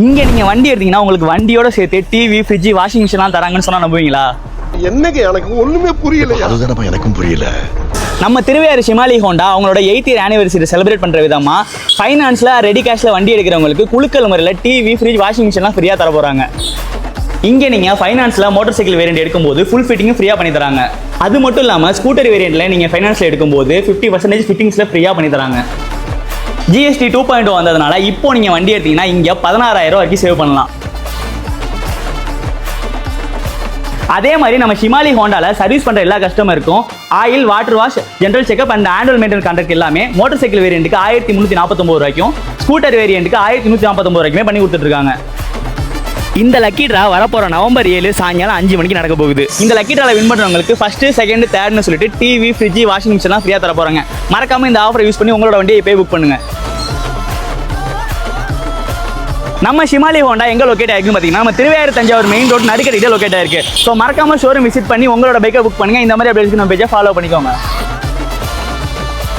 இங்க நீங்க வண்டி எடுத்தீங்கன்னா உங்களுக்கு வண்டியோட சேர்த்து டிவி, ஃப்ரிட்ஜ், வாஷிங் மிஷின்லாம் தராங்கன்னு சொன்னா நம்புவீங்களா? என்னங்க எனக்கு ஒண்ணுமே புரியல. அதுதானப்பா எனக்கும் புரியல. நம்ம திருவையாறு ஷிமாலி ஹோண்டா அவங்களோட 8th year anniversary செலிப்ரேட் பண்ற விதமா ஃபைனான்ஸ்ல ரெடி கேஷ்ல வண்டி எடுக்கிறவங்களுக்கு குலுக்கல் முறையில் டிவி, ஃப்ரிட்ஜ், வாஷிங் மிஷின்லாம் ஃப்ரீயா தர போறாங்க. இங்கே நீங்கள் ஃபைனான்ஸில் மோட்டார் சைக்கிள் வேரியண்ட் எடுக்கும்போது ஃபுல் ஃபிட்டிங்கும் ஃப்ரீயாக பண்ணி தராங்க. அது மட்டும் இல்லாமல் ஸ்கூட்டர் வேரியண்ட்டில் நீங்கள் ஃபைனான்ஸில் எடுக்கும்போது 50% ஃபிட்டிங்ஸில் ஃப்ரீயாக பண்ணி தராங்க. GST 2.0 வந்ததுனால இப்போ நீங்கள் வண்டி எடுத்தீங்கன்னா இங்கே 16,000 வரைக்கும் சேவ் பண்ணலாம். அதே மாதிரி நம்ம ஷிமாலி ஹோண்டாவில் சர்வீஸ் பண்ணுற எல்லா கஸ்டமருக்கும் oil, water wash, general checkup and annual maintenance contract எல்லாமே மோட்டார் சைக்கிள் வேரியண்ட்டுக்கு 1349 ரூபாய்க்கும், ஸ்கூட்டர் வேரியண்ட்டுக்கு 1149 ரூபாய்க்குமே பண்ணி கொடுத்துட்ருக்காங்க. இந்த லக்கி ட்ரா வரப்போற நவம்பர் 7 சாயங்காலம் 5 மணிக்கு நடக்க போகுது. இந்த லக்கி ட்ரால வின் பண்றவங்களுக்கு ஃபர்ஸ்ட், செகண்ட், தேர்ட்னு சொல்லிட்டு டிவி, ஃப்ரிட்ஜ், வாஷிங் மிஷின்லாம் ஃப்ரீயா தர போறாங்க. மறக்காம இந்த ஆஃபரை யூஸ் பண்ணி உங்களோட வண்டியை இப்போயே புக் பண்ணுங்க. நம்ம ஷிமாலி ஹோண்டா எங்க லொக்கேட் ஆயிருக்கு பார்த்தீங்கன்னா நம்ம திருவையாறு தஞ்சாவூர் மெயின் ரோட் நடுக்கடியில் லொக்கேட் ஆயிருக்கு. ஸோ மறக்காம ஷோரூம் விசிட் பண்ணி உங்களோட பைக்கை புக் பண்ணுங்க. இந்த மாதிரி அப்டேட்ஸ்க்கு நம்ம பேஜை ஃபாலோ பண்ணிக்கோங்க.